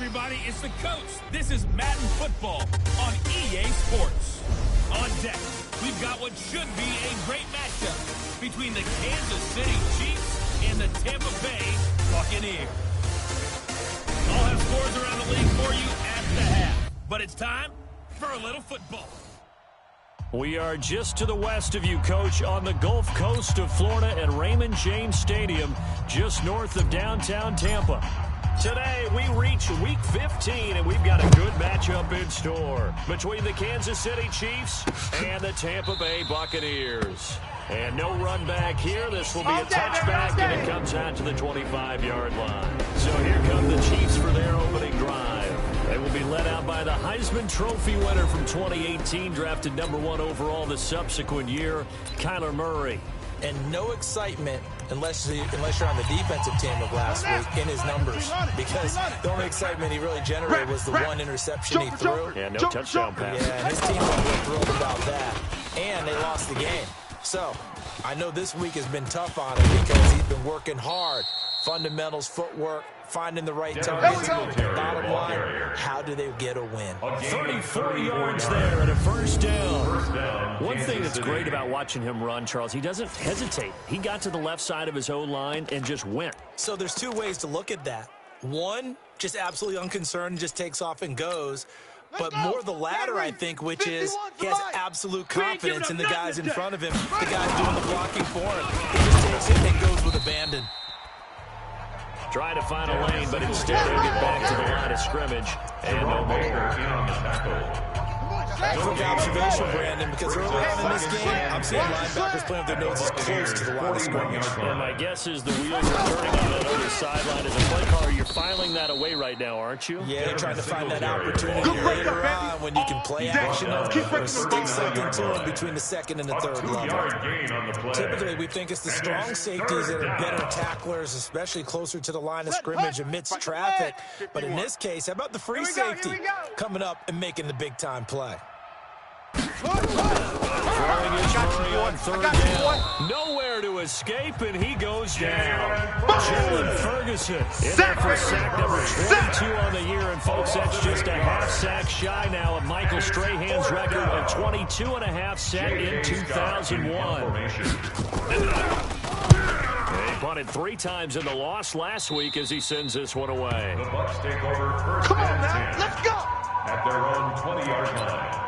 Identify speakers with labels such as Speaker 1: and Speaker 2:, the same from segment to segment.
Speaker 1: everybody, it's the coach. This is Madden Football on EA Sports. On deck, we've got what should be a great matchup between the Kansas City Chiefs and the Tampa Bay Buccaneers. I'll have scores around the league for you at the half, but it's time for a little football.
Speaker 2: We are just to the west of you, Coach, on the Gulf Coast of Florida at Raymond James Stadium, just north of downtown Tampa. Today, we reach Week 15, and we've got a good matchup in store between the Kansas City Chiefs and the Tampa Bay Buccaneers. And no run back here. This will be a touchback, and it comes out to the 25-yard line. So here come the Chiefs for their opening drive. They will be led out by the Heisman Trophy winner from 2018, drafted #1 overall the subsequent year, Kyler Murray.
Speaker 3: And no excitement unless you're on the defensive team of last week in his numbers, because the only excitement he really generated was the one interception he threw.
Speaker 2: Yeah, no touchdown pass.
Speaker 3: Yeah, and his team wasn't thrilled about that, and they lost the game. So I know this week has been tough on him because he's been working hard. Fundamentals, footwork, finding the right targets. Bottom line, how do they get a win?
Speaker 2: 34 yards there and a first down. One thing that's great about watching him run, Charles, he doesn't hesitate. He got to the left side of his O-line and just went.
Speaker 3: So there's two ways to look at that. One, just absolutely unconcerned, just takes off and goes. But more the latter, I think, which is he has absolute confidence in the guys in front of him, the guys doing the blocking for him. He just takes it and goes with abandon.
Speaker 2: Trying to find a lane, but instead he'll get back to the line of scrimmage. And no more.
Speaker 3: Quick observation, Brandon, because early on in this game, I'm seeing linebackers playing with their noses close to the line of scrimmage.
Speaker 2: And my guess is the wheels are turning on that other sideline as a play caller. You're filing that away right now, aren't you?
Speaker 3: Yeah, they're trying to find that opportunity later on when you can play action or stick something to them between the second and the third level. Typically, we think it's the strong safeties that are better tacklers, especially closer to the line of scrimmage amidst traffic. But in this case, how about the free safety coming up and making the big-time play?
Speaker 2: Throwing his Murray on third down. Nowhere to escape, and he goes down. Jalen Ferguson in there for sack number 22 on the year. And, folks, that's just a half sack shy now of Michael Strahan's record of 22 and a half set in 2001. He punted 3 times in the loss last week as he sends this one away.
Speaker 4: The Bucs take over first and 10. Let's go! At their own 20-yard line.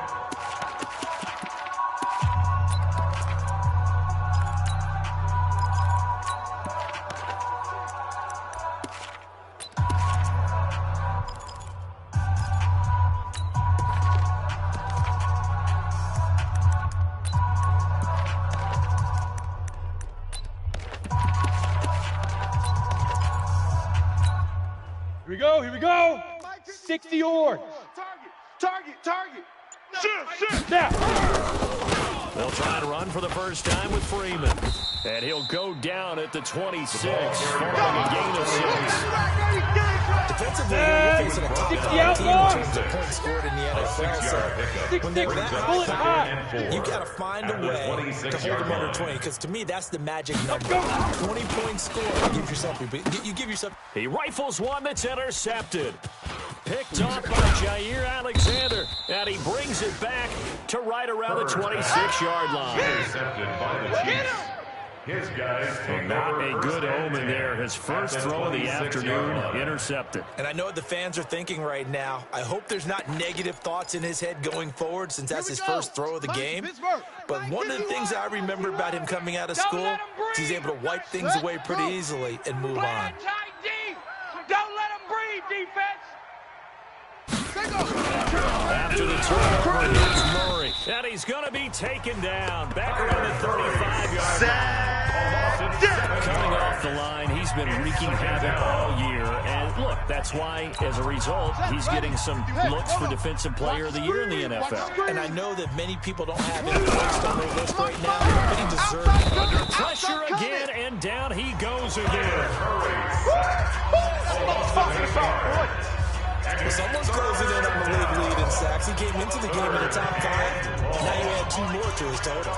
Speaker 5: Here we go. 60 yards.
Speaker 4: Target.
Speaker 5: Snap.
Speaker 2: They'll try to run for the first time with Freeman. And he'll go down at the 26, following a gain of 6.
Speaker 3: Defensively, you're facing a top 5 team in terms of points scored in the NFL. So when they're that high, you got to find a way to hold them under 20. Because to me, that's the magic number. 20 points scored. You give yourself.
Speaker 2: He rifles one that's intercepted. Picked off by Jair Alexander. And he brings it back to right around the 26-yard line.
Speaker 4: Intercepted by the Chiefs. His guys take
Speaker 2: Not a good omen there. His first throw of the afternoon intercepted.
Speaker 3: And I know what the fans are thinking right now. I hope there's not negative thoughts in his head going forward since that's his first throw of the game. But one of the things I remember about him coming out of school is he's able to wipe things away pretty easily and move on.
Speaker 5: Don't let him breathe, defense.
Speaker 2: After the turnover, here's Murray. And he's going to be taken down. Back around the 35-yard line. Coming off the line, he's been wreaking havoc all year. And look, that's why, as a result, he's getting some looks for Defensive Player of the Year in the NFL.
Speaker 3: And I know that many people don't have him placed on their list right now, but he deserves it.
Speaker 2: Under pressure again, and down he goes again.
Speaker 3: Well, someone's closing in on the league lead in sacks. He came into the game in the top 5. Now you add 2 more to his total.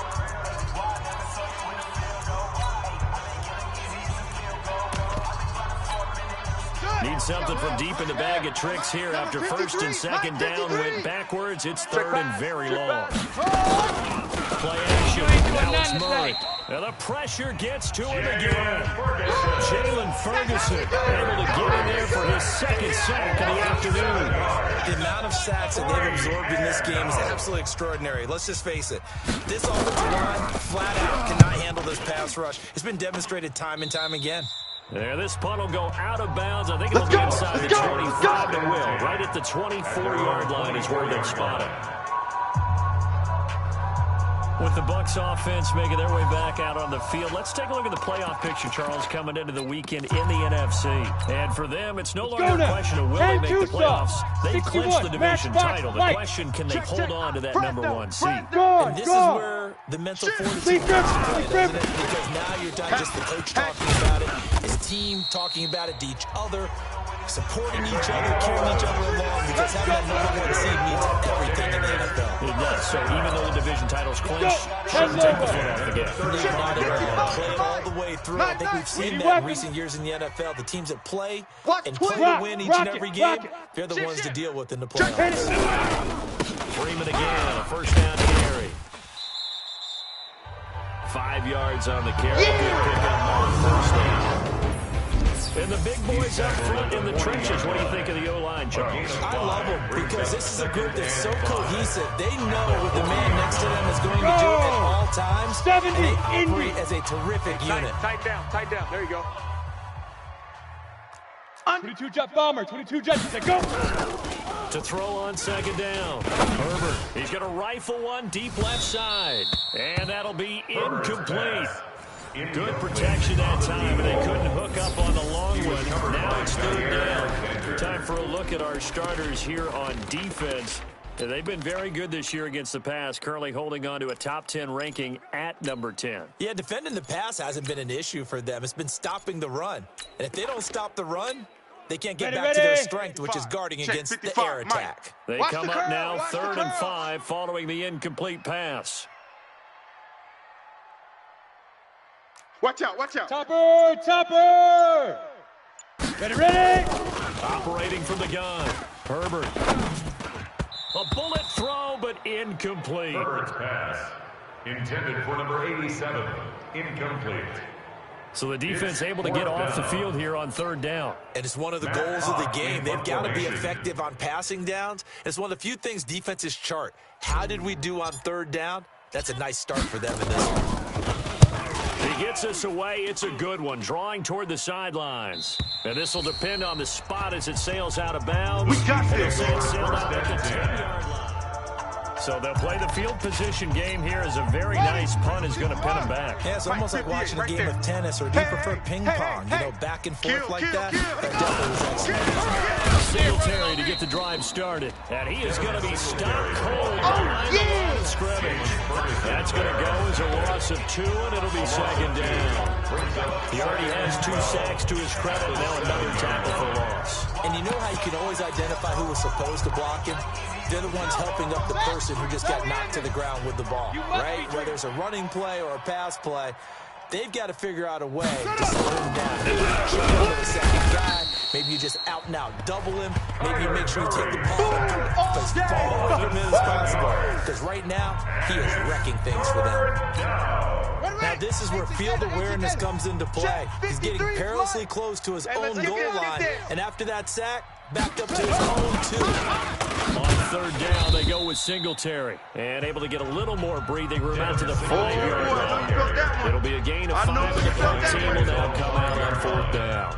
Speaker 2: Need something from deep in the bag of tricks here after first and second down went backwards. It's third and very long. Play action. Now it's Murray. And the pressure gets to him again. Jalen Ferguson able to get in there for his second sack of the afternoon.
Speaker 3: The amount of sacks that they've absorbed in this game is absolutely extraordinary. Let's just face it. This offensive line, flat out, cannot handle this pass rush. It's been demonstrated time and time again.
Speaker 2: There, this punt will go out of bounds. I think it'll be inside the 25. It will. Right at the 24-yard line is where they'll spot it. With the Bucs offense making their way back out on the field, let's take a look at the playoff picture, Charles, coming into the weekend in the NFC. And for them, it's no longer a question of will they make the playoffs. They clinched the division title. The question, can they hold on to that number one seed?
Speaker 3: And this is where the mental fortitude comes into play, doesn't it? Because now you're not just the coach talking about it, his team talking about it to each other, supporting each other, carrying each other along, because having that number one seed means everything in the NFL.
Speaker 2: It does. So even though the division title's clinched, shouldn't take the foot off the gas.
Speaker 3: Play it all the way through. I think we've seen that in recent years in the NFL. The teams that play and play to win each and every game, they're the ones to deal with in the playoffs.
Speaker 2: Freeman again, a first down carry. 5 yards on the carry. Good pick up on the first down. And the big boys up front in the trenches. What do you think of the O-line, Charles?
Speaker 3: I love them because this is a group that's so cohesive. They know what the man next to them is going to do at all times.
Speaker 5: 70
Speaker 3: and they operate as a terrific unit.
Speaker 5: Tight down. There you go. 22 jet bomber, 22 jet. Go.
Speaker 2: To throw on second down. Herbert, he's going to rifle one deep left side. And that'll be incomplete. Good protection that time, but they couldn't hook up on the long one. Now it's third down. Time for a look at our starters here on defense. They've been very good this year against the pass, currently holding on to a top 10 ranking at number 10.
Speaker 3: Yeah, defending the pass hasn't been an issue for them. It's been stopping the run. And if they don't stop the run, they can't get back to their strength, which is guarding against the air attack.
Speaker 2: They come up now 3rd and 5 following the incomplete pass.
Speaker 6: Watch out.
Speaker 5: Topper! Ready!
Speaker 2: Operating from the gun. Herbert. A bullet throw, but incomplete.
Speaker 4: Herbert's pass, intended for number 87, incomplete.
Speaker 2: So the defense able to get off the field here on third down.
Speaker 3: And it's one of the goals of the game. They've got to be effective on passing downs. It's one of the few things defenses chart. How did we do on third down? That's a nice start for them in this one.
Speaker 2: He gets us away. It's a good one. Drawing toward the sidelines. And this will depend on the spot as it sails out of bounds.
Speaker 6: We got this.
Speaker 2: So they'll play the field position game here as a very nice punt is going to pin him back.
Speaker 3: Yeah, it's almost like watching a game of tennis, or do you prefer ping pong? You know, back and forth like that? That definitely was excellent.
Speaker 2: Singletary to get the drive started. And he is going to be stopped cold behind the line of scrimmage. That's going to go as a loss of 2, and it'll be second down. He already has 2 sacks to his credit, and now another tackle for loss.
Speaker 3: And you know how you can always identify who was supposed to block him? They're the ones helping up the person who just got knocked to the ground with the ball, right? Whether it's a running play or a pass play, they've got to figure out a way to slow him down. Maybe you kick him to the second guy. Maybe you just out and out double him. Maybe you make sure you take the ball and put it as far from him as possible. Because right now, he is wrecking things for them. Now, this is where field awareness comes into play. He's getting perilously close to his own goal line. And after that sack, back up to his own 2.
Speaker 2: On third down, they go with Singletary. And able to get a little more breathing room out to the 5-yard line. It'll be a gain of 5, and the front team will now come out on 4th down.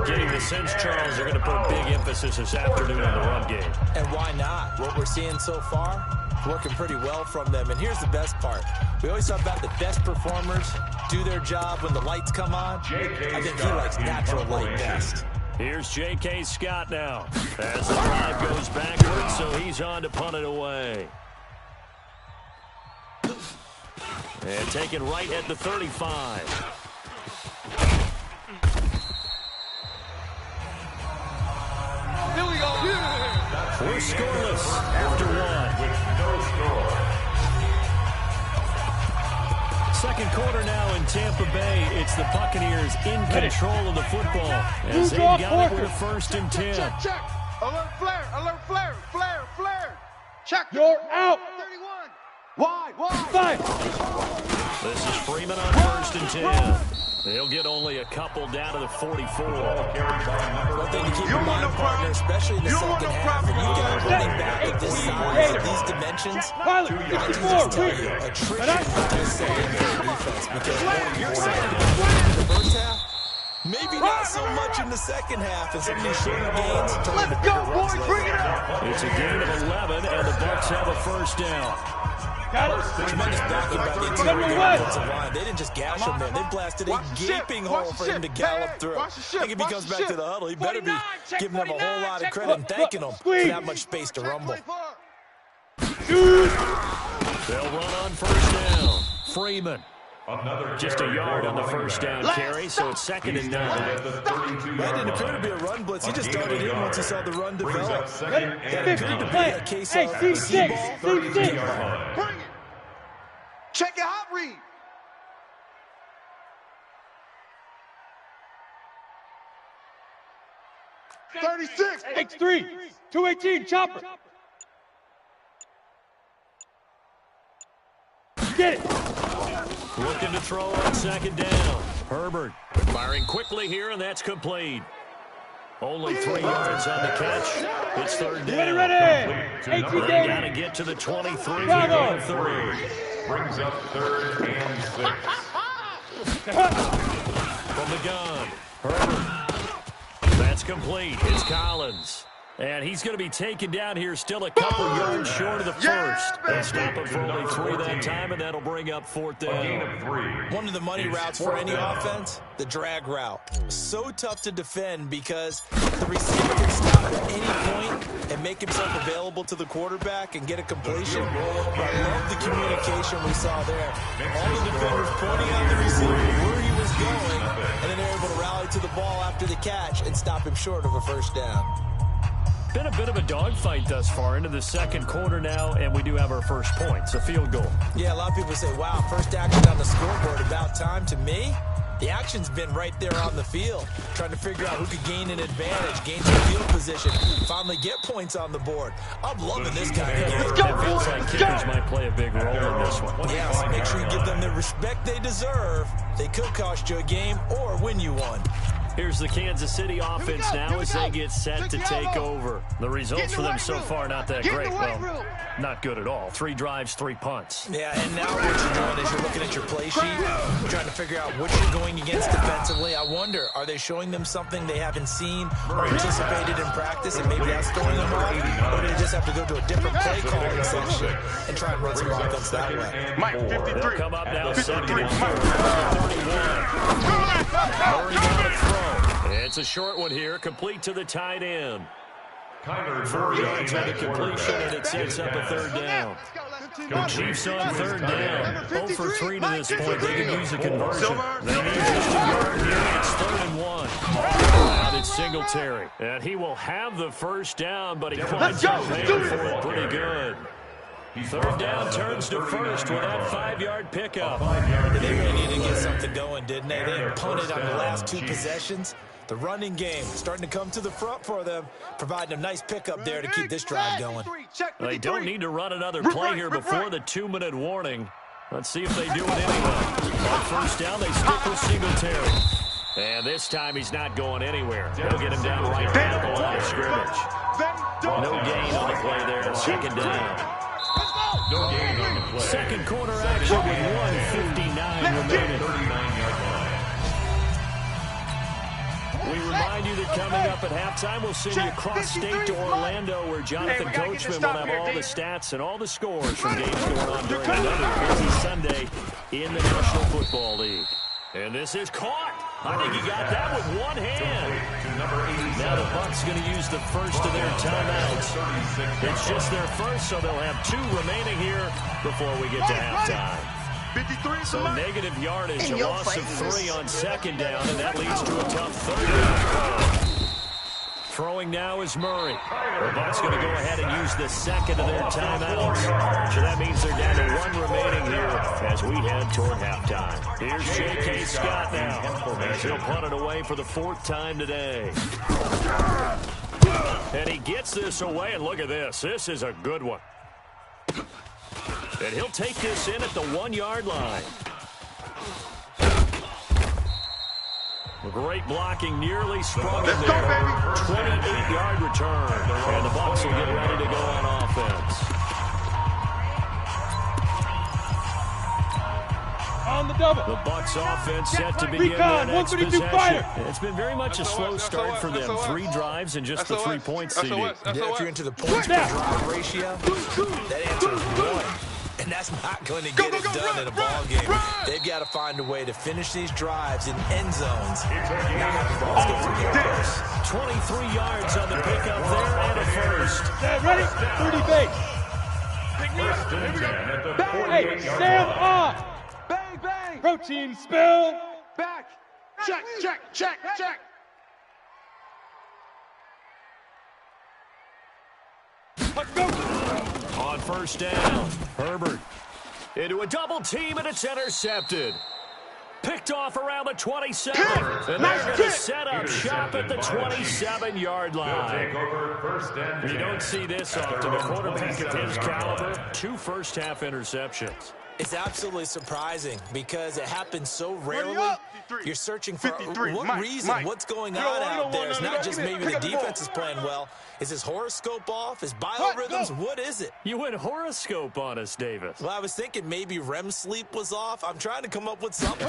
Speaker 2: Getting the sense, Charles, they're going to put a big emphasis this afternoon on the run game.
Speaker 3: And why not? What we're seeing so far, working pretty well from them. And here's the best part. We always talk about the best performers do their job when the lights come on. I think he likes natural light best.
Speaker 2: Here's J.K. Scott now. As the drive goes backwards, so he's on to punt it away. And taken right at the 35.
Speaker 5: Here we go.
Speaker 2: We're scoreless after 1.
Speaker 4: With no score.
Speaker 2: Second quarter now in Tampa Bay. It's the Buccaneers in control of the football as they've got it with a 1st and 10.
Speaker 6: Check. Alert flare. Alert flare. Flare. Check.
Speaker 5: You're out.
Speaker 6: 31. Wide.
Speaker 5: 5.
Speaker 2: This is Freeman on 1st and 10. They'll get only a couple down to the 44.
Speaker 3: One thing to keep in mind, partner, especially in the second half, and you got a running back of this size, of these dimensions, I can just tell you, attrition does set in their defense. Because when you're second half in the first half, maybe not so much in the second half, and some of these shorter gains turn into bigger runs later.
Speaker 2: It's a gain of 11, and the Bucs have a 1st down.
Speaker 3: Tremendous blocking by the interior offensive line. They didn't just gash him there. They blasted a gaping hole for him to gallop through. I think if he comes back to the huddle, he better be giving them a whole lot of credit and thanking them for that much space to rumble.
Speaker 2: They'll run on 1st down. Freeman. Just a yard on the 1st down carry, so it's 2nd and 9.
Speaker 3: That didn't appear to be a run blitz. He just darted in once he saw the run develop. That appeared to be a case of C-ball.
Speaker 6: Bring it. Check your hot read. $36.
Speaker 5: X3. 218. Chopper. Get it.
Speaker 2: Looking to throw on 2nd down. Herbert firing quickly here, and that's complete. Only 3 yards on the catch. It's 3rd down.
Speaker 5: Ready.
Speaker 2: They got to get to the 23.
Speaker 5: Bravo.
Speaker 4: Brings up 3rd and 6.
Speaker 2: From the gun. Herbert. That's complete. It's Collins. And he's going to be taken down here, still a couple yards short of the 1st. They'll stop him for only 3 that time, and that'll bring up 4th down.
Speaker 3: One of the money routes for any offense, the drag route. So tough to defend because the receiver can stop at any point and make himself available to the quarterback and get a completion. I love the communication we saw there. All the defenders pointing out the receiver where he was going, and then they're able to rally to the ball after the catch and stop him short of a 1st down.
Speaker 2: Been a bit of a dogfight thus far into the 2nd quarter now, and we do have our 1st points, a field goal.
Speaker 3: Yeah, a lot of people say, wow, first action on the scoreboard, about time. To me, the action's been right there on the field, trying to figure out who could gain an advantage, gain some field position, finally get points on the board. I'm loving this kind of game.
Speaker 2: It feels like kickers might play a big role in this one.
Speaker 3: Yeah, so make sure you give them the respect they deserve. They could cost you a game or win you one.
Speaker 2: Here's the Kansas City offense now as they get set to take over. The results for them so far not that great. Well, not good at all. 3 drives, 3 punts.
Speaker 3: Yeah, and now what you're doing is you're looking at your play sheet, trying to figure out what you're going against defensively. I wonder, are they showing them something they haven't seen or anticipated in practice, and maybe that's throwing them off? Or do they just have to go to a different play calling section and try and run some offense that way?
Speaker 6: Mike, 53.
Speaker 2: They'll come up now 2nd
Speaker 6: 53.
Speaker 2: and 4. 31. Murray on the throw. It's a short one here, complete to the tight end. 4 yards on the completion, and it sets up a 3rd down. The Chiefs on 3rd down. 0 for 3 to this point. They can use a conversion. They need just a yard here. It's 3rd and 1. Now it's Singletary. And he will have the 1st down, but he winds up paying for it pretty good. 3rd down turns to 1st with that 5-yard pickup.
Speaker 3: They really needed to get something going, didn't they? They punted on the last 2 possessions. The running game starting to come to the front for them, providing a nice pickup there to keep this drive going.
Speaker 2: They don't need to run another play here before the 2-minute warning. Let's see if they do it anyway. On 1st down, they stick with Singletary. And this time he's not going anywhere. They'll get him down right down the line of scrimmage. No gain on the play there. 2nd down.
Speaker 4: No gain on the play.
Speaker 2: 2nd quarter action with 1:59 remaining. We remind you that coming up at halftime, we'll send you across state to Orlando, where Jonathan Coachman will have all the stats and all the scores from games going on during another busy Sunday in the National Football League. And this is caught. I think he got that with one hand. Now the Bucs going to use the first of their timeouts. It's just their first, so they'll have 2 remaining here before we get to halftime. So negative yardage, a loss of 3 on 2nd down, and that leads to a tough 3rd down. Throwing now is Murray. The Bucs going to go ahead and use the second of their timeouts. So that means they're down to one remaining here as we head toward halftime. Here's J.K. Scott now as he'll punt it away for the fourth time today. And he gets this away, and look at this. This is a good one. And he'll take this in at the 1-yard line. Great blocking, nearly sprung in there. 28-yard return. And the Bucs will get ready to go on offense.
Speaker 5: On the double.
Speaker 2: The Bucs offense set to begin their next possession. It's been very much a slow start for them. 3 drives and just the 3 points seeded.
Speaker 3: Yeah, if you're into the points per drive ratio, that answer is 1. And that's not going to get it done in a ball game. They've got to find a way to finish these drives in end zones.
Speaker 2: 23 yards on the pickup there and a first.
Speaker 5: Ready? 30 base. Hey, Sam off.
Speaker 6: Bang, bang.
Speaker 5: Protein spill.
Speaker 6: Back. Check, check, check, check.
Speaker 5: Let's go.
Speaker 2: On first down, Herbert into a double team, and it's intercepted. Picked off around the 27. And they're going to set up shop at the 27-yard line. You don't see this often. A quarterback of his caliber, 2 first-half interceptions.
Speaker 3: It's absolutely surprising because it happens so rarely. You're searching for what reason, what's going on out there. It's not just maybe the defense is playing well. Is his horoscope off? Is biorhythms? What is it?
Speaker 2: You went horoscope on us, Davis.
Speaker 3: Well, I was thinking maybe REM sleep was off. I'm trying to come up with something.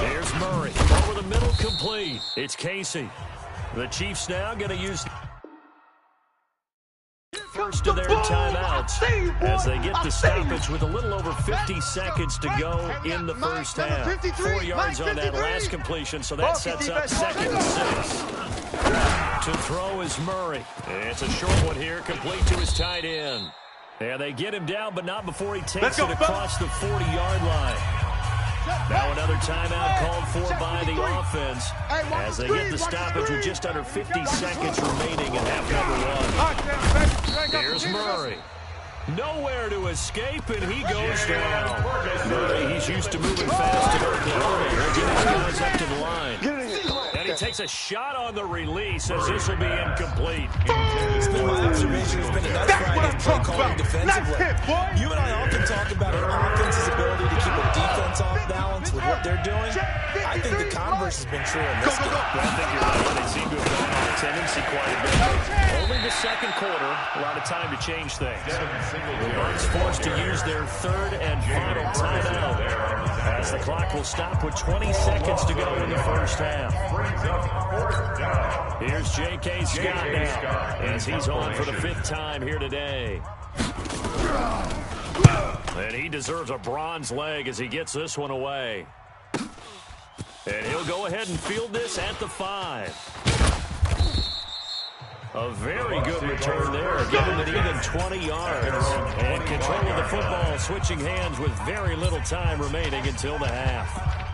Speaker 2: There's Murray. Over the middle, complete. It's Casey. The Chiefs now going to use first of their timeouts as they get the stoppage with a little over 50 seconds to go in the first half. 4 yards on that last completion, so that sets up 2nd and 6. To throw is Murray. It's a short one here, complete to his tight end. And they get him down, but not before he takes it across the 40-yard line. Now another timeout called for by the offense as they get the stoppage with just under 50 seconds remaining in half number 1. Here's Murray. Nowhere to escape, and he goes down. Murray, he's used to moving fast in Oklahoma. He'll get his guys up to the line. And he takes a shot on the release as this will be incomplete.
Speaker 3: It's been my observation. It's been a nice Friday play calling defensively. You and I often talk about an offense's ability to keep a defense off balance with what they're doing. I think the converse has been true in this game.
Speaker 2: I think you're right. They seem to have gone on a tendency quite a bit. Only the second quarter, a lot of time to change things. The Bucs forced to use their 3rd and final timeout as the clock will stop with 20 seconds to go in the first half. Here's J.K. Scott now as he's on for the 5th time here today. And he deserves a bronze leg as he gets this one away. And he'll go ahead and field this at the 5. A very good return there, giving it even 20 yards. And control of the football, switching hands with very little time remaining until the half.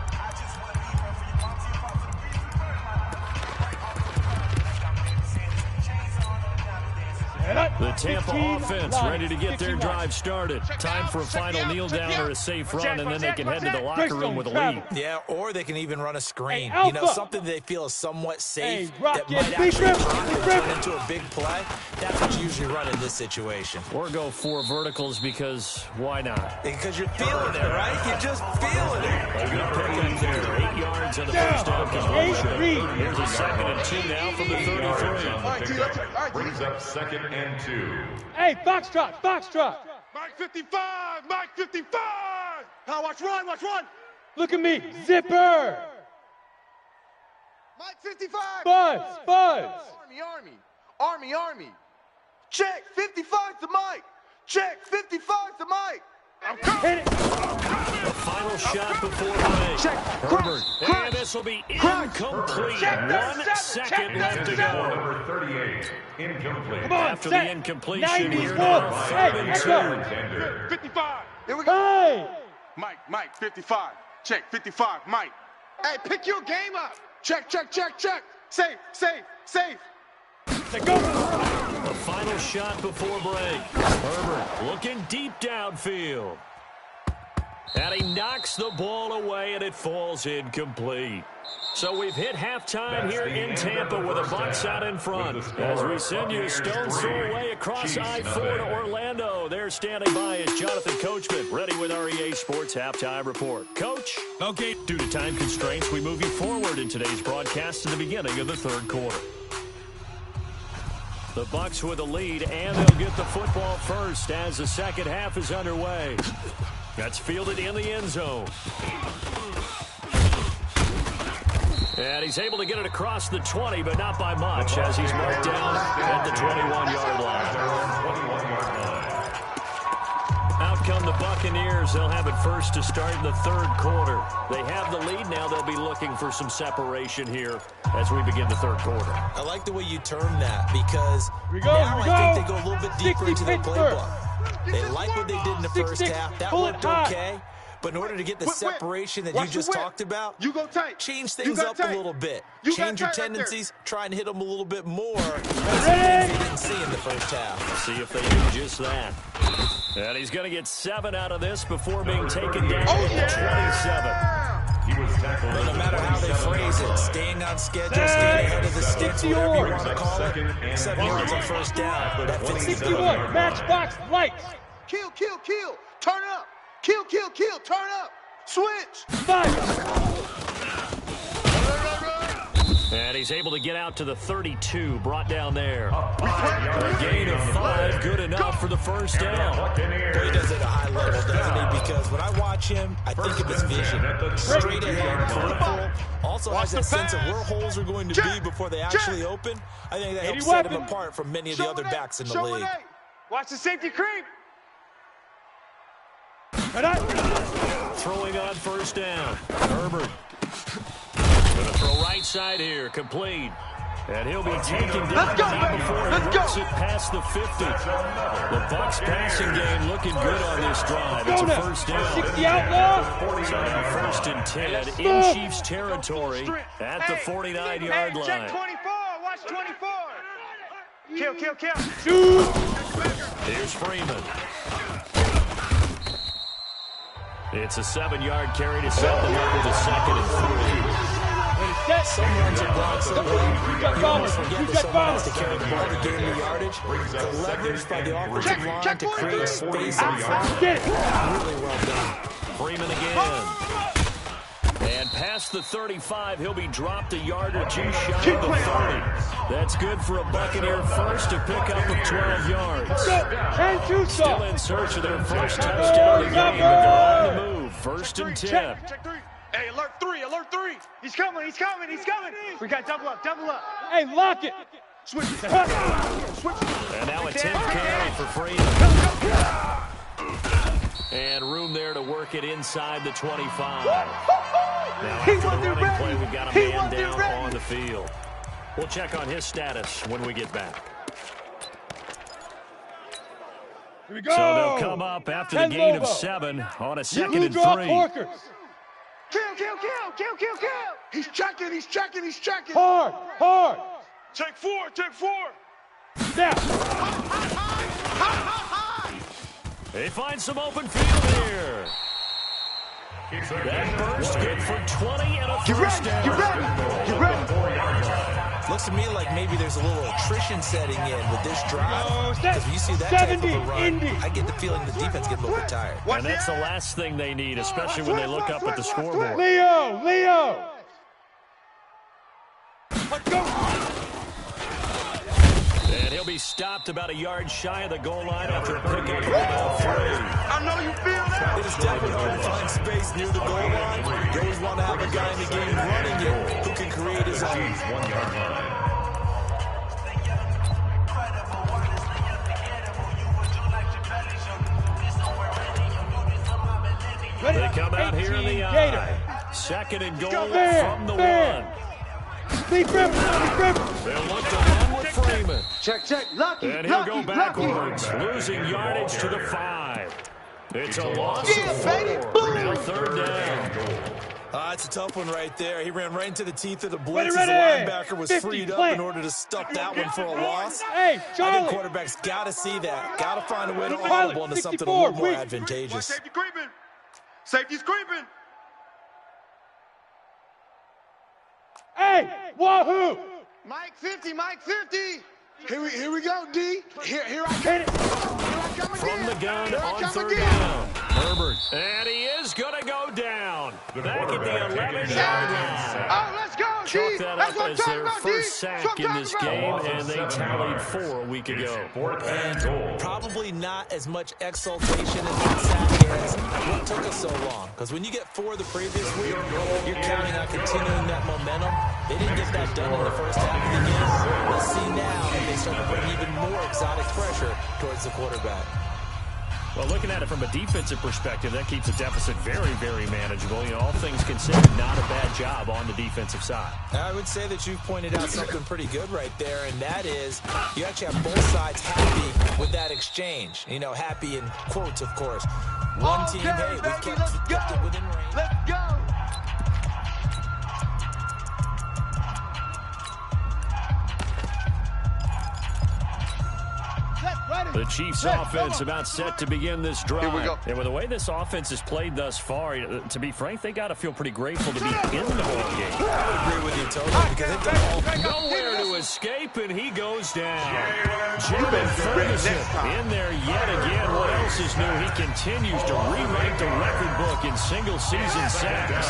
Speaker 2: The Tampa offense ready to get their drive started. Time for a final kneel down or a safe run, and then they can head to the locker room with a lead.
Speaker 3: Yeah, or they can even run a screen. You know, something they feel is somewhat safe that might actually drop and turn into a big play. That's what you usually run in this situation.
Speaker 2: Or go 4 verticals because why not?
Speaker 3: Because you're feeling it, right? You're just feeling it.
Speaker 2: A good pickup there. 8 yards on the first down completion. Here's a 2nd and 2 now from the 33.
Speaker 4: Brings up 2nd and 2.
Speaker 5: Hey, Foxtrot, Foxtrot.
Speaker 6: Mike 55, Mike 55. Now watch run, watch run.
Speaker 5: Look at me, zipper.
Speaker 6: Mike 55.
Speaker 5: Buzz, buzz.
Speaker 6: Army. Check 55 to Mike. Check 55 to Mike.
Speaker 5: Hit it.
Speaker 2: The final shot before break. Herbert. And this will be incomplete. 1 second left to go.
Speaker 4: Number 38, incomplete.
Speaker 5: Come on,
Speaker 2: After the incompletion, here
Speaker 5: 94.
Speaker 2: now 3rd
Speaker 5: Hey,
Speaker 2: and
Speaker 5: let's
Speaker 2: 2.
Speaker 5: go.
Speaker 6: 55. Here we go.
Speaker 5: Hey.
Speaker 6: Mike 55. Check 55, Mike. Hey, pick your game up. Check. Safe, safe, safe.
Speaker 5: They go.
Speaker 2: The final shot before break. Herbert looking deep downfield. And he knocks the ball away, and it falls incomplete. So we've hit halftime here in Tampa with the Bucs out in front. As we send you a stone's throw away across I-4 to Orlando. They're standing by as Jonathan Coachman, ready with our EA Sports Halftime Report. Coach? Okay, due to time constraints, we move you forward in today's broadcast to the beginning of the third quarter. The Bucs with a lead, and they'll get the football first as the second half is underway. That's fielded in the end zone. And he's able to get it across the 20, but not by much, as he's marked down at the 21-yard line. Out come the Buccaneers. They'll have it first to start in the third quarter. They have the lead now. They'll be looking for some separation here as we begin the third quarter.
Speaker 3: I like the way you term that, because now I think they go a little bit deeper into their playbook. They like what they did in the first half. That looked okay. But in order to get the separation that you just talked about,
Speaker 6: you go tight.
Speaker 3: Change things up a little bit. Change your tendencies. Try and hit them a little bit more. They didn't see in the first half.
Speaker 2: See if they do just that. And he's going to get 7 out of this before being taken down at 27.
Speaker 4: He was tackled.
Speaker 3: No matter how they phrase it, staying on schedule, staying ahead of the sticks, whatever you want to call it, 7 yards on first down. That fits the
Speaker 5: 61, matchbox, lights.
Speaker 6: Kill, kill, kill. Turn up. Kill, kill, kill. Turn up. Switch.
Speaker 5: Fire.
Speaker 2: And he's able to get out to the 32, brought down there. A gain of 5, good enough for the first down.
Speaker 3: Well, he does it at a high level, doesn't he? Because when I watch him, I think of his vision. Straight ahead, peripheral. Also has that sense of where holes are going to be before they actually open. I think that helps set him apart from many of the other backs in the league.
Speaker 6: Watch the safety creep.
Speaker 2: Throwing on first down. Herbert. Going to throw right side here, complete. And he'll be taken down before he works it past the 50. The Bucs passing game looking good on this drive. It's a first down.
Speaker 5: 60 outlaw.
Speaker 2: It's on first and 10 in Chiefs territory at the 49-yard line.
Speaker 6: Check 24. Watch 24. Kill, kill, kill.
Speaker 5: Shoot.
Speaker 2: Here's Freeman. It's a 7-yard carry to set them up with a 2nd and 3.
Speaker 3: Some runs are blocked so well. You almost forget that someone has to carry the ball to gain the yardage. The leverage by the offensive line to create space in front. Really well done.
Speaker 2: Freeman again. And past the 35, he'll be dropped a yard or two shy of the 30. That's good for a Buccaneer first to pick up of 12 yards. Still in search of their first touchdown of the game, but they're on the move. First and 10.
Speaker 6: Check 3. Hey, alert 3, alert 3. He's coming, he's coming, he's coming. We got double up, double up.
Speaker 5: Hey, lock it.
Speaker 6: Switch. Switch.
Speaker 2: And now a 10th carry for Freeman. And room there to work it inside the 25. Now after the running play, we've got a man down on the field. We'll check on his status when we get back.
Speaker 5: Here we go.
Speaker 2: So they'll come up after the gain of 7 on a 2nd and 3.
Speaker 6: Kill, kill, kill, kill, kill, kill. He's checking, he's checking, he's checking.
Speaker 5: Hard, hard.
Speaker 6: Take 4, take 4.
Speaker 5: Now.
Speaker 2: They find some open field here. That burst good for 20 and a first down.
Speaker 6: Get ready, get ready.
Speaker 3: Looks to me like maybe there's a little attrition setting in with this drive. Because when you see that type of a run, I get the feeling the defense gets a little bit tired.
Speaker 2: And that's the last thing they need, especially when they look up at the scoreboard.
Speaker 5: Leo, Leo.
Speaker 6: Let's go.
Speaker 2: And he'll be stopped about a yard shy of the goal line after a pickup of about 3.
Speaker 6: I know you feel that.
Speaker 3: It is definitely hard to find space near the goal line. You always want to have a guy in the game running it who can create his own.
Speaker 4: 1-yard line.
Speaker 2: They come out here in the eye. 2nd and goal from the 1.
Speaker 5: Deep rip,
Speaker 2: They'll look to run with Freeman.
Speaker 6: Check, lucky,
Speaker 2: And he'll go backwards, losing yardage to the 5. It's a loss of 4. Now 3rd down.
Speaker 3: It's a tough one right there. He ran right into the teeth of the blitz
Speaker 5: Ready,
Speaker 3: as the linebacker was
Speaker 5: 50,
Speaker 3: freed up
Speaker 5: plant.
Speaker 3: in order to stop that one for a loss.
Speaker 5: Hey, Charlie.
Speaker 3: I think quarterbacks got to see that. Got to find a way to
Speaker 5: Charlie,
Speaker 3: audible into something a
Speaker 5: 64,
Speaker 3: little more
Speaker 5: wait.
Speaker 3: advantageous.
Speaker 6: Safety creeping. Safety's creeping.
Speaker 5: Hey, wahoo!
Speaker 6: Mike 50, Mike 50. Here we go, D. Here I come. Here I come again.
Speaker 2: From the gun
Speaker 6: Here I
Speaker 2: on
Speaker 6: come
Speaker 2: third
Speaker 6: again.
Speaker 2: down. Herbert. And he is going to go down. Back at the 11-yard line.
Speaker 6: Oh, let's go, D.
Speaker 2: Chalk that
Speaker 6: That's
Speaker 2: up
Speaker 6: what I'm
Speaker 2: as
Speaker 6: talking
Speaker 2: their
Speaker 6: about, D.
Speaker 2: first
Speaker 6: That's
Speaker 2: sack
Speaker 6: what
Speaker 2: in
Speaker 6: I'm
Speaker 2: this
Speaker 6: talking
Speaker 2: game,
Speaker 6: about.
Speaker 2: and they tallied 4 a week ago.
Speaker 4: And
Speaker 3: Probably not as much exaltation as that sack is. What took us so long? Because when you get 4 the previous week, you're counting on continuing that momentum. They didn't get that done in the first half of the game. We'll see now if they start to bring even more exotic pressure towards the quarterback.
Speaker 2: Well, looking at it from a defensive perspective, that keeps the deficit very, very manageable. You know, all things considered, not a bad job on the defensive side.
Speaker 3: I would say that you've pointed out something pretty good right there, and that is you actually have both sides happy with that exchange. You know, happy in quotes, of course. One team, hey, we've kept it within range.
Speaker 6: Let's go.
Speaker 2: The Chiefs offense about set to begin this drive.
Speaker 6: Here we go.
Speaker 2: And with the way this offense has played thus far, to be frank, they got to feel pretty grateful to be in the ball game.
Speaker 3: I would agree with you totally because they've done all.
Speaker 2: Nowhere to escape, and he goes down. Jamin Ferguson in there yet again. What else is new? He continues to rewrite the record book in single-season sacks.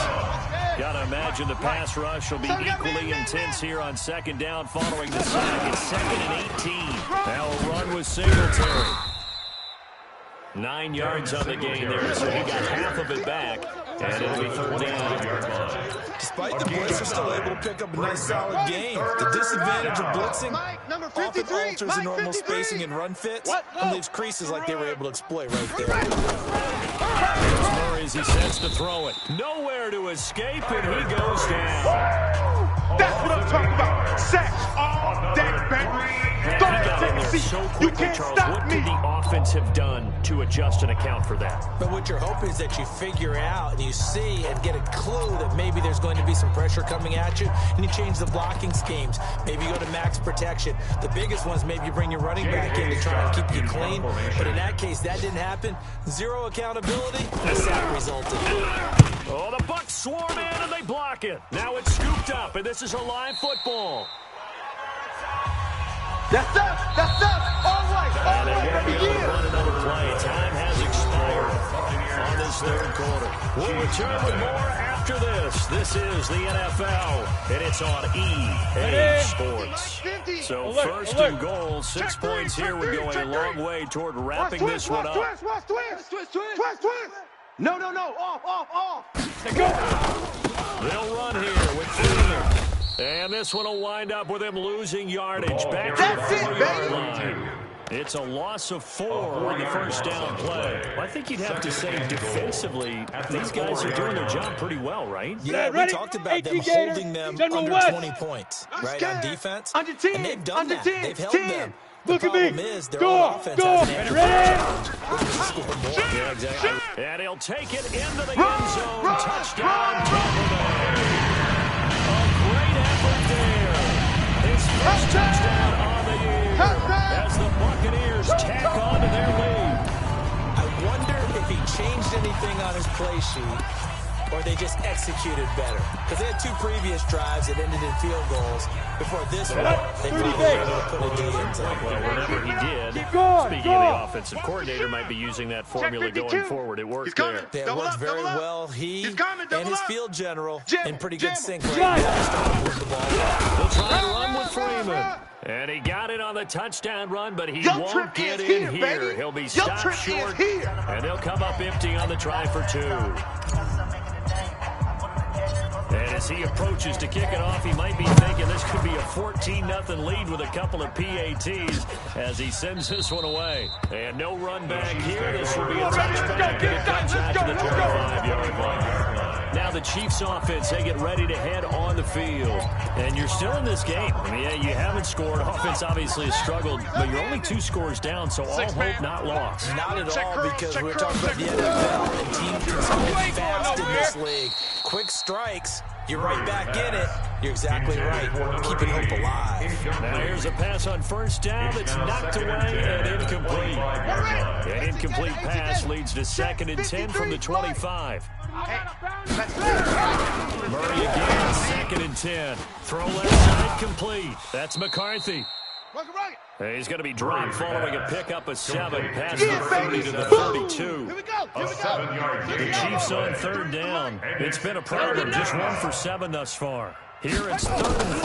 Speaker 2: Gotta imagine the pass rush will be equally intense here on second down following the sack. It's 2nd and 18. Now a run with Singletary. 9 yards on the gain there, so he got half of it back. And it'll be 3rd down.
Speaker 3: Despite the blitz, they're still able to pick up a nice solid game. The disadvantage of blitzing often alters the normal spacing and run fits and leaves creases like they were able to exploit right there.
Speaker 2: Here's Murray as he sets to throw it. Nowhere to escape, and he goes down.
Speaker 6: That's what I'm talking about. Sacks all day, baby.
Speaker 2: He got in there so
Speaker 6: You
Speaker 2: quickly,
Speaker 6: can't
Speaker 2: Charles.
Speaker 6: stop
Speaker 2: What
Speaker 6: me.
Speaker 2: could the offense have done to adjust and account for that?
Speaker 3: But what you're hoping is that you figure out and you see and get a clue that maybe there's going to be some pressure coming at you, and you change the blocking schemes. Maybe you go to max protection. The biggest one is maybe you bring your running back in to try and keep you clean. But in that case, that didn't happen. Zero accountability. The sack resulted.
Speaker 2: Oh, the Bucs swarm in and they block it. Now it's scooped up, and this is a live football.
Speaker 6: That's us. All right.
Speaker 2: And they won't be able to run another play. Time has expired on this 3rd quarter. We'll return with more after this. This is the NFL, and it's on EA Sports. So
Speaker 5: Alert.
Speaker 2: and goal, 6 points here would go a long way toward wrapping this one up.
Speaker 6: Twist. No. Off.
Speaker 2: They'll run here with Freeman. And this one will wind up with him losing yardage. Back to
Speaker 6: That's
Speaker 2: the
Speaker 6: it,
Speaker 2: 4-yard
Speaker 6: baby.
Speaker 2: line. It's a loss of 4 on the first down play. Well, I think you'd have to say defensively, these guys are doing their job pretty well, right?
Speaker 3: Yeah, we
Speaker 5: Ready?
Speaker 3: talked about them
Speaker 5: 18 Gator.
Speaker 3: holding them
Speaker 5: General
Speaker 3: under
Speaker 5: West.
Speaker 3: 20 points, right, on defense.
Speaker 6: Under 10,
Speaker 3: And they've done
Speaker 6: under
Speaker 3: that.
Speaker 6: 10,
Speaker 3: They've held
Speaker 6: 10.
Speaker 3: them.
Speaker 5: Look
Speaker 3: The
Speaker 5: at me.
Speaker 3: problem is their
Speaker 5: Door,
Speaker 3: own offense
Speaker 5: door.
Speaker 3: has an answer
Speaker 5: Ready?
Speaker 3: challenge. They can score more.
Speaker 2: Yeah, exactly. And he'll take it into the end zone. Touchdown, Tampa Bay. A great effort there. His first touchdown on the year as the Buccaneers tack on to their lead.
Speaker 3: I wonder if he changed anything on his play sheet or they just executed better. Because they had 2 previous drives that ended in field goals. Before this one, they finally were able to put it in the end zone.
Speaker 2: Well, whenever he did,
Speaker 5: Keep going,
Speaker 2: speaking of the offensive coordinator, might be using that formula going forward. It worked there.
Speaker 3: That worked very well. He
Speaker 6: He's coming,
Speaker 3: and his
Speaker 6: double up.
Speaker 3: field general
Speaker 6: Jam
Speaker 3: in
Speaker 6: him,
Speaker 3: pretty
Speaker 6: jam
Speaker 3: good
Speaker 6: him.
Speaker 3: sync right
Speaker 5: Jam
Speaker 3: now. Starting to move the ball.
Speaker 2: They'll try and run with Freeman. And he got it on the touchdown run, but he
Speaker 6: Your
Speaker 2: won't
Speaker 6: trip
Speaker 2: get
Speaker 6: is
Speaker 2: in
Speaker 6: here,
Speaker 2: here.
Speaker 6: baby.
Speaker 2: He'll be
Speaker 6: Your
Speaker 2: stopped
Speaker 6: trip is
Speaker 2: short,
Speaker 6: here.
Speaker 2: and they'll come up empty on the try for 2. And as he approaches to kick it off, he might be thinking this could be a 14-0 lead with a couple of PATs as he sends this one away. And no run back here. This will be a touchback, and it comes out to the 25-yard line. Now the Chiefs offense, they get ready to head on the field. And you're still in this game. I mean, yeah, you haven't scored. Offense obviously has struggled, but you're only 2 scores down, so all hope not lost.
Speaker 3: Not at all, because we're talking about the NFL, and teams can score fast in this league. quick strikes, you're right back in it. You're exactly right. Keeping hope alive.
Speaker 2: Now here's a pass on first down that's knocked away and incomplete. An incomplete pass leads to 2nd and 10 from the 25. Murray again, 2nd and 10. Throw left side complete. That's McCarthy. He's going to be dropped following a pickup of 7. Pass from 30 to the 32. The Chiefs on 3rd down. It's been a problem, just 1 for 7 thus far. Here it's 3rd and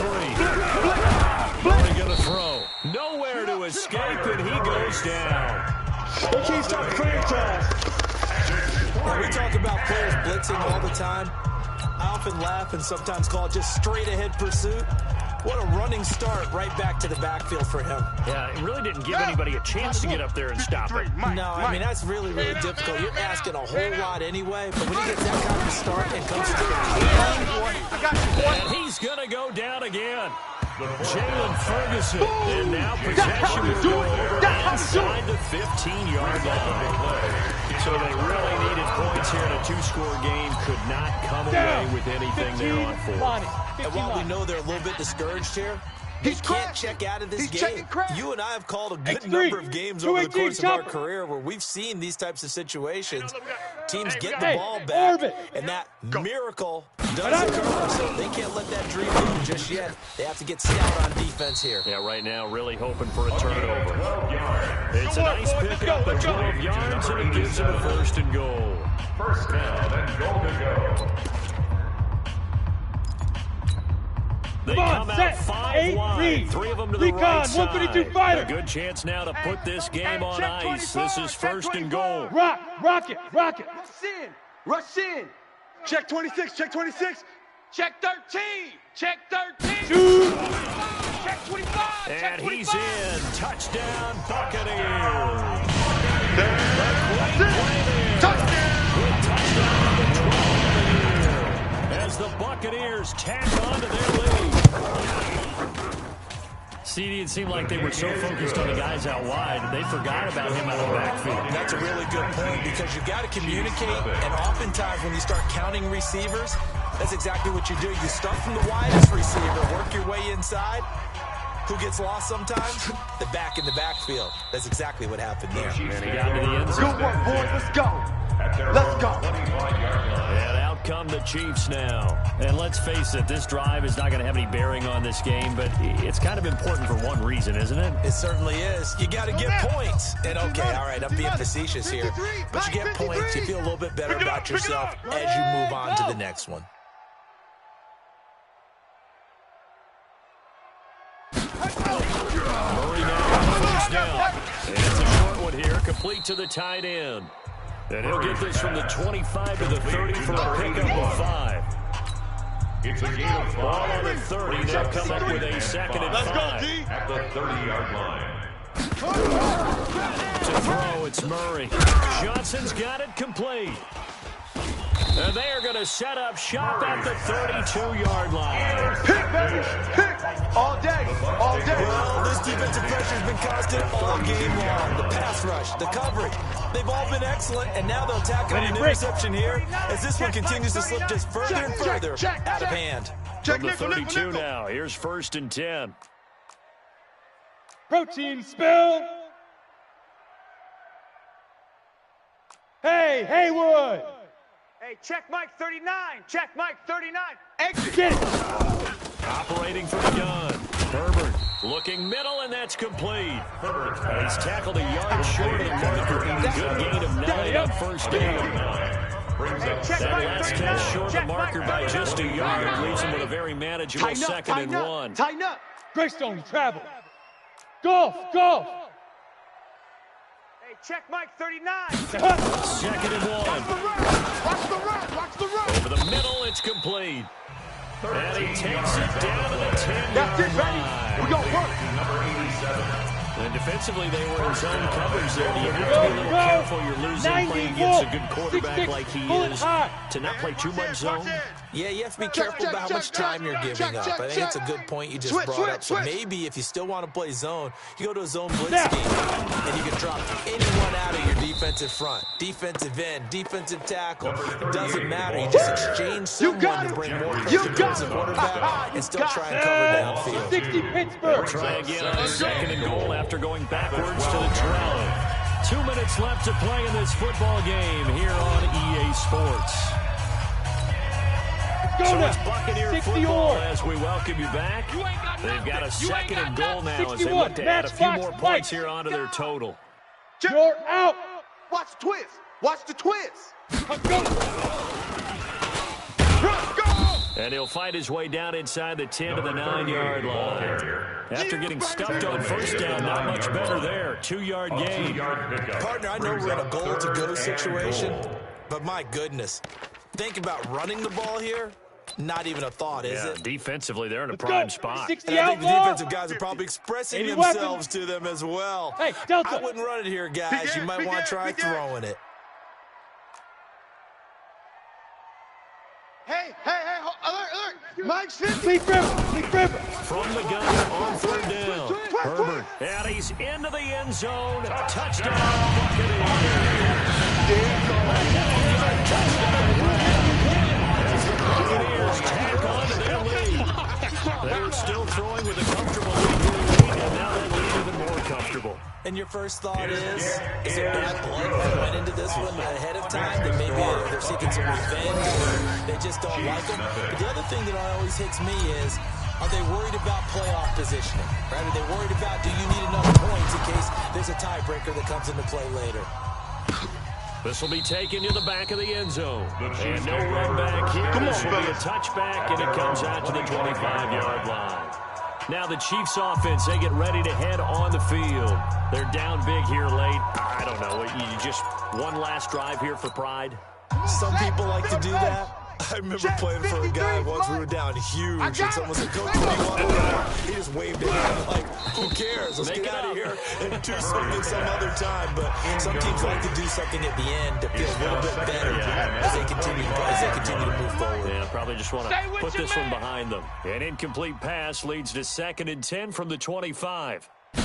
Speaker 2: 3. Murray going to throw. Nowhere to escape, and he goes down.
Speaker 6: The Chiefs start franchise.
Speaker 3: Now, we talk about players blitzing all the time. I often laugh and sometimes call it just straight-ahead pursuit. What a running start right back to the backfield for him.
Speaker 2: Yeah, it really didn't give anybody a chance to get up there and stop it.
Speaker 3: No, I mean, that's really, really difficult. You're asking a whole lot anyway, but when he gets that kind of start and comes to the
Speaker 2: and he's going to go down again. Jalen Ferguson, and now possession will go over inside the 15-yard line. So they really needed points here in a 2-score game. Could not come away with anything there on 4th.
Speaker 3: And while we know they're a little bit discouraged here, they can't check out of this game. You and I have called a good number of games over the course of our career where we've seen these types of situations. Teams get the ball back, and that miracle does occur. So they can't let that dream go just yet. They have to get stout on defense here.
Speaker 2: Yeah, right now really hoping for a turnover. It's a nice pickup at 12 yards, and it gives them a 1st and goal.
Speaker 4: First down and goal to go.
Speaker 2: They come out 5 wide, 3 of them to the right side. A good chance now to put this game on ice. This is 1st and goal.
Speaker 6: Rock it. Rush in. Check 26, check 26. Check 13, check 13. Shoot. Check 25,
Speaker 2: and he's in. Touchdown, Buccaneers. As the Buccaneers tack on to their lead. CD, it seemed like they were so focused on the guys out wide, they forgot about him out of the backfield.
Speaker 3: That's a really good point because you've got to communicate, and oftentimes when you start counting receivers, that's exactly what you do. You start from the widest receiver, work your way inside. Who gets lost sometimes? The back in the backfield. That's exactly what happened there.
Speaker 2: And he got to the end zone.
Speaker 6: Good work, boys. Let's go. Let's go.
Speaker 2: And out come the Chiefs now. And let's face it, this drive is not going to have any bearing on this game, but it's kind of important for one reason, isn't it?
Speaker 3: It certainly is. You got to get points. And okay, all right, I'm being facetious here, but you get points, you feel a little bit better about yourself as you move on to the next one.
Speaker 2: Murray now moves down. And it's a short one here, complete to the tight end. And he'll get this from the 25 to the 30 for a pickup of 5.
Speaker 4: It's a gain of 5.
Speaker 2: Ball on the 30. They'll come up with a 2nd and 5.
Speaker 4: At the 30-yard line.
Speaker 2: To throw, it's Murray. Johnson's got it complete. And they are going to set up shop at the 32-yard line.
Speaker 6: Pick, baby. Pick. All day. All day.
Speaker 3: Well, this defensive pressure has been constant all game long. The pass rush, the coverage, they've all been excellent, and now they'll tack on an interception here as this one continues to slip just further and further out of hand.
Speaker 2: From the 32 now, here's 1st and 10.
Speaker 5: Protein spill. Hey, Haywood.
Speaker 6: Hey, check Mike 39. Check Mike 39. Exit.
Speaker 5: Get it.
Speaker 2: Operating from the gun. Herbert looking middle, and that's complete. And he's tackled a yard short of the marker. Good gain of 9 on 1st down. That last catch short of the marker by just a yard leaves him with a very manageable 2nd and 1.
Speaker 6: Tighten up.
Speaker 5: Greystone travel. Golf. Golf.
Speaker 6: Hey, check Mike 39.
Speaker 2: 2nd and 1.
Speaker 6: Watch the run. Watch the run.
Speaker 2: Over the middle, it's complete. And he takes it down to the 10-yard
Speaker 6: That's it, baby.
Speaker 2: line.
Speaker 6: We got work.
Speaker 4: Number 87.
Speaker 2: And defensively, they were in zone coverage there. You have to be a little careful. You're losing playing against a good quarterback like he is to not play too much zone.
Speaker 3: Yeah, you have to be careful about how much time you're giving up. I think it's a good point you just brought up. So maybe if you still want to play zone, you go to a zone blitz scheme, and you can drop anyone out of your defensive front, defensive end, defensive tackle. It doesn't matter. You just exchange someone to bring more pressure towards the quarterback and still try and cover downfield.
Speaker 5: 60 Pittsburgh.
Speaker 2: Try again on 2nd and goal after going backwards to the 12. 2 minutes left to play in this football game here on EA Sports. So it's Buccaneer football as we welcome you back. They've got a 2nd and goal now as they look to add a few more points here onto their total.
Speaker 5: You're out.
Speaker 6: Watch the twist. Watch the twist.
Speaker 2: And he'll fight his way down inside the 10 to the 9-yard line. After getting stuffed on first down, not much better there. 2-yard gain.
Speaker 3: Partner, I know we're in a goal-to-go situation, but my goodness. Think about running the ball here. Not even a thought, is it?
Speaker 2: Defensively, they're in a prime spot.
Speaker 3: And I think the defensive guys are probably expressing themselves to them as well.
Speaker 5: Hey, Delta.
Speaker 3: I wouldn't run it here, guys. You might want to try throwing it.
Speaker 6: Hey, alert. Mike Smith.
Speaker 5: Leaf River.
Speaker 2: From the gun on 3rd down. Herbert. And he's into the end zone. Touchdown, Buccaneers. Buccaneers tack on to their lead. They're still throwing with a comfortable lead, and now that lead even more comfortable.
Speaker 3: And your first thought is it bad blood that went into this one ahead of time? That maybe they're seeking some revenge or they just don't like them? But the other thing that always hits me is, are they worried about playoff positioning? Right? Are they worried about, do you need enough points in case there's a tiebreaker that comes into play later?
Speaker 2: This will be taken to the back of the end zone. And no run back here. This will be a touchback, and it comes out to the 25-yard line. Now the Chiefs offense, they get ready to head on the field. They're down big here late. I don't know. You just one last drive here for pride?
Speaker 3: Some people like to do that. I remember playing for a guy once. We were down huge, and someone said, "Coach, what do you want to do?" He just waved it. I'm like, who cares? Let's get out of here and do something some other time. But some teams like to do something at the end to feel a little bit better as they continue to move forward.
Speaker 2: Yeah, probably just want to put this one behind them. An incomplete pass leads to 2nd and 10 from the 25. They're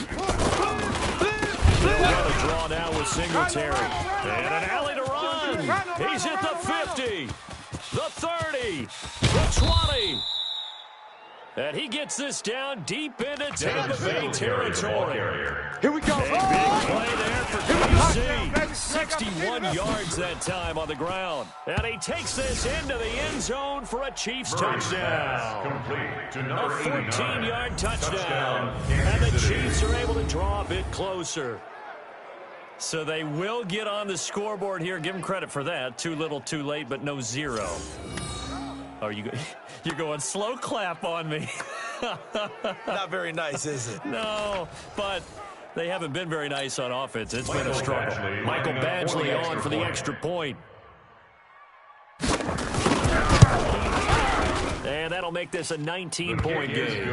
Speaker 2: going to draw now with Singletary. And an alley to run. He's at the 50. The 30, the 20. And he gets this down deep into Tampa Bay territory.
Speaker 6: Here we go.
Speaker 2: A big play there for KC. 61 yards that time on the ground. And he takes this into the end zone for a Chiefs touchdown. A 14-yard touchdown. And the Chiefs are able to draw a bit closer. So they will get on the scoreboard here. Give them credit for that. Too little, too late, but no 0. Oh, you're going slow clap on me.
Speaker 3: Not very nice, is it?
Speaker 2: No, but they haven't been very nice on offense. It's been a struggle. Michael Badgley on for the extra point. And that'll make this a 19-point game.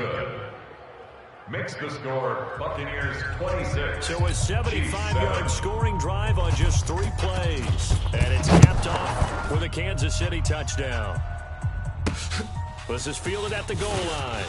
Speaker 4: Makes the score Buccaneers 26.
Speaker 2: So a 75-yard scoring drive on just 3 plays. And it's capped off with a Kansas City touchdown. This is fielded at the goal line.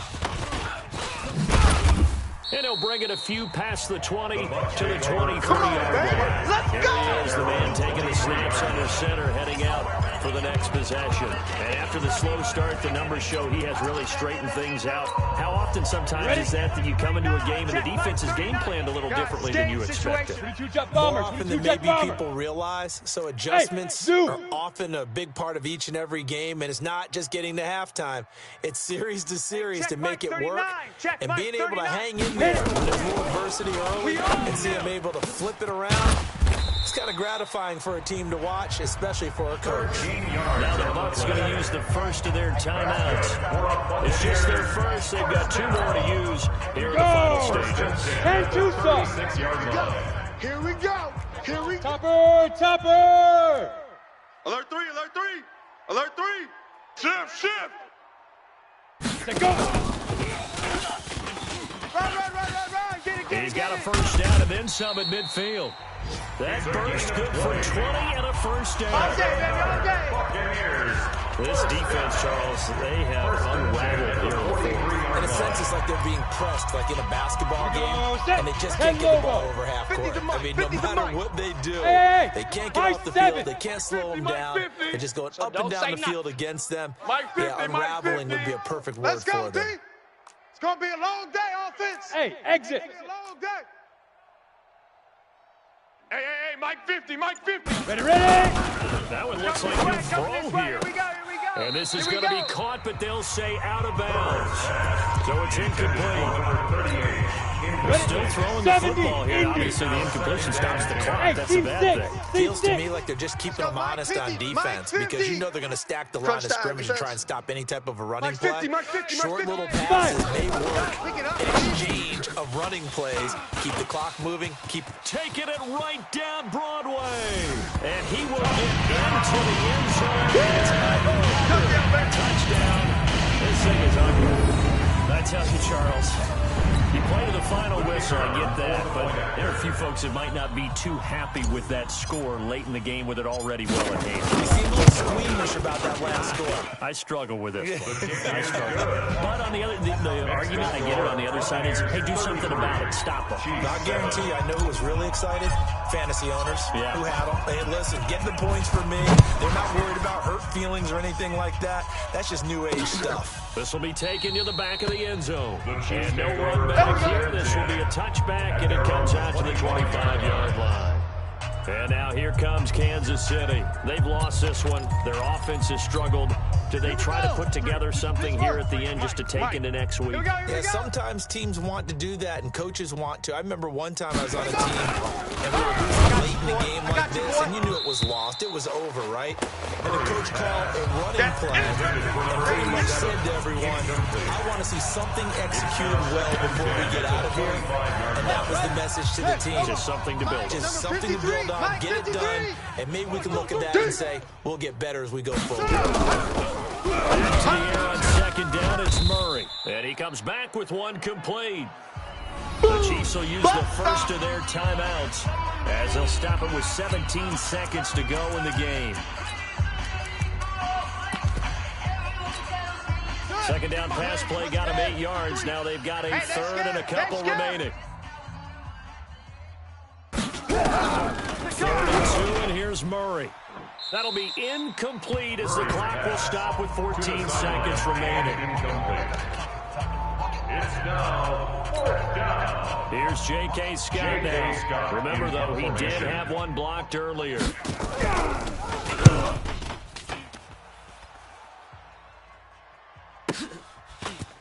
Speaker 2: And he'll bring it a few past the 20 to the 23-yard line.
Speaker 6: Let's go!
Speaker 2: Here he is, the man taking the snaps under center, heading out for the next possession. And after the slow start, the numbers show he has really straightened things out. How often sometimes is that you come into a game and the defense is game planned a little differently than you expected?
Speaker 3: More often than maybe people realize. So adjustments are often a big part of each and every game, and it's not just getting to halftime. It's series to series to make it work, and being able to hang in there when there's more adversity early and see them able to flip it around. It's kind of gratifying for a team to watch, especially for a coach.
Speaker 2: Now the Bucs going to use the first of their timeouts. It's just their first. They've got 2 more to use here in the final stages.
Speaker 5: And Tucson.
Speaker 4: 6-yard line.
Speaker 6: Here we go. Here we go.
Speaker 5: Topper.
Speaker 6: Alert 3, alert 3. Alert 3. Shift.
Speaker 5: Let's go.
Speaker 6: Run. Get it.
Speaker 2: He's got a first down and then some at midfield. That burst good for 20 and a first down.
Speaker 6: All day, baby, all day.
Speaker 4: Buccaneers
Speaker 2: This defense, Charles, they have unraveled here in the fourth.
Speaker 3: In a sense, it's like they're being pressed, like in a basketball game, and they just can't get the ball over half court. I mean, no matter what they do, they can't get off the field. They can't slow them down. They're just going up and down the field against them. Yeah, unraveling would be a perfect word for them.
Speaker 6: It's going to be a long day, offense.
Speaker 5: Hey, exit.
Speaker 6: It's a long day. Hey, Mike 50, Mike 50.
Speaker 5: Ready.
Speaker 2: That one looks like a throw here.
Speaker 6: Here we go.
Speaker 2: And this is going to be caught, but they'll say out of bounds. So it's incomplete. They're still throwing the football here. Obviously, the incompletion stops the clock. That's a bad thing.
Speaker 3: Feels to me like they're just keeping them honest on defense because you know they're going to stack the line of scrimmage and try and stop any type of a running play. Short little passes may work in exchange of running plays. Keep the clock moving. Keep
Speaker 2: taking it right down Broadway. And he will get into the end zone. Touchdown. This thing is ugly. I tell you, Charles, you play to the final whistle, I get that, but there are a few folks that might not be too happy with that score late in the game with it already well at hand.
Speaker 3: You seem a little squeamish about that last score.
Speaker 2: I struggle with it. I struggle. But on the other, the argument, I get it, on the other side is, hey, do something about it. Stop them.
Speaker 3: I guarantee you, I know who was really excited. Fantasy owners who had them. Hey, listen, get the points for me. They're not worried about hurt feelings or anything like that. That's just new age stuff.
Speaker 2: This will be taken to the back of the end zone. And no run back here. This will be a touchback, and it comes out to the 25-yard line. And now here comes Kansas City. They've lost this one. Their offense has struggled. Do they try to put together something here at the end just to take into next week?
Speaker 3: Yeah, sometimes teams want to do that, and coaches want to. I remember one time I was on a team, and we were losing late in the game like this, and you knew it was lost. It was over, right? And the coach called a running play, and pretty much said to everyone, I want to see something executed well before we get out of here. And that was the message to the team.
Speaker 2: Just something to build on.
Speaker 3: Just something to build on, get it done, and maybe we can look at that and say, we'll get better as we go forward.
Speaker 2: Back to the air on second down, it's Murray. And he comes back with one complete. The Chiefs will use the first of their timeouts as they'll stop it with 17 seconds to go in the game. Second down pass play got him 8 yards. Now they've got a third and a couple remaining. 32, and here's Murray. That'll be incomplete as the clock will stop with 14 seconds remaining.
Speaker 4: It's now fourth down.
Speaker 2: Here's J.K. Scott now. Remember, though, he did have one blocked earlier.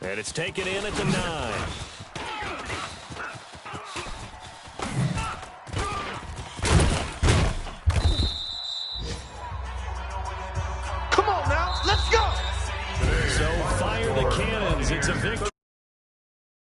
Speaker 2: And it's taken in at the 9.